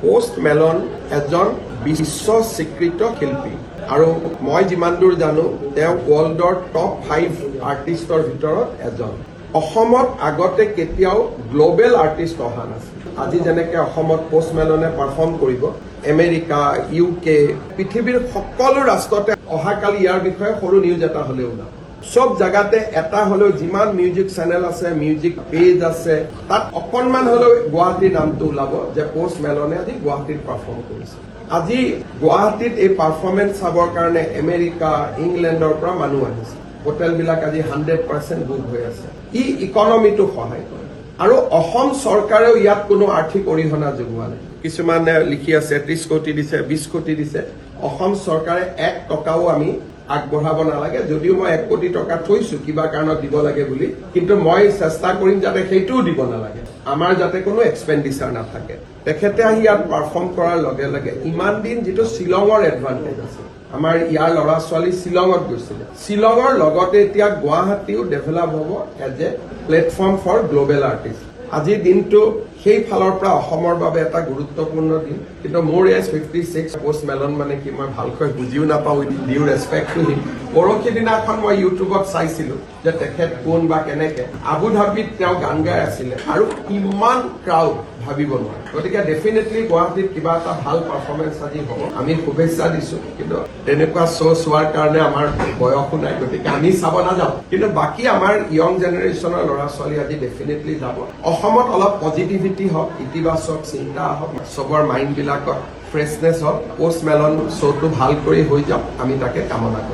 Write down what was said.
Post melon এজন বিশ্ব স্বীকৃত শিল্পী আৰু মই যিমান দূৰ জানো তেওঁ ৱৰ্ল্ডৰ টপ 5 আৰ্টিষ্টৰ ভিতৰত এজন। অসমত আগতে কেতিয়াও গ্লোবেল আৰ্টিষ্ট অহা নাছিল। আজি যেনেকে অসমত পোষ্ট মেলনে পাৰফৰ্ম কৰিব, আমেৰিকা, UK, পৃথিৱীৰ সকলো ৰাষ্ট্ৰতে অহাকালি ইয়াৰ বিষয়ে সৰু নিউজ এটা হ'লেও ওলাব। সব জায়গাতে এটা হলেও যিমান মিউজিক চেনেল আছে, মিউজিক পেজ আছে, তাত অকণমান হলেও গুৱাহাটীৰ নামটো ওলাব যে পোষ্ট মেলনে আজি গুৱাহাটীত পাৰফৰ্ম কৰিছে। আজি গুৱাহাটীত এই পাৰফৰ্মেন্স চাবৰ কাৰণে আমেৰিকা, ইংলেণ্ডৰ পৰা মানুহ আহিছে। হোটেলবিলাক আজি 100% বুক হৈ আছে। ই ইকনমিটো সহায় কৰে আৰু অসম চৰকাৰেও ইয়াত কোনো আৰ্থিক অৰিহণা যোগোৱা নাই। কিছুমানে লিখি আছে 30 কোটি দিছে, 20 কোটি দিছে। অসম চৰকাৰে 1 টকাও আমি আগবঢ়াব নালাগে, যদিও মই 1 কোটি টকা থৈছো কিবা কাৰণত দিব লাগে বুলি, কিন্তু মই চেষ্টা কৰিম যাতে সেইটোও দিব নালাগে, আমাৰ যাতে কোনো এক্সপেণ্ডিচাৰ নাথাকে। তেখেতে আহি ইয়াত পাৰফৰ্ম কৰাৰ লগে লগে ইমান দিন যিটো শ্বিলঙৰ এডভান্টেজ আছে, আমাৰ ইয়াৰ ল'ৰা ছোৱালী শ্বিলঙত গৈছিলে, শ্বিলঙৰ লগতে এতিয়া গুৱাহাটীও ডেভেলপ হ'ব as a platform for global artist. আজিৰ দিনটো সেই ফালৰ পৰা অসমৰ বাবে এটা গুৰুত্বপূৰ্ণ দিন, কিন্তু মোৰ এজ 56 পোষ্ট মেলন মানে কি মই ভালকৈ বুজিও নাপাওঁ, ডিউ ৰেচপেক্ট টু হিম। পৰহি দিনাখন মই ইউটিউবত চাইছিলো যে তেখেত কোন বা কেনেকে আবু ধাবিত তেওঁ গান গাই আছিলে আৰু ইমান ক্ৰাউড ভাবিব নোৱাৰে। গতিকে ডেফিনেটলি গুৱাহাটীত কিবা এটা ভাল পাৰফৰ্মেন্স আজি হ'ব, আমি শুভেচ্ছা দিছো। কিন্তু তেনেকুৱা শ্ব' চোৱাৰ কাৰণে আমাৰ বয়সো নাই, গতিকে আমি চাব নাযাওঁ, কিন্তু বাকী আমাৰ য়ং জেনেৰেশ্যনৰ ল'ৰা ছোৱালী আজি ডেফিনেটলি যাব। অসমত অলপ পজিটিভিটি হওক, ইতিবাচক চিন্তা হওক, চবৰ মাইণ্ডবিলাকত ফ্ৰেছনেছ হওক, পোষ্ট মেলন শ্ব'টো ভাল কৰি হৈ যাওক, আমি তাকে কামনা কৰিম।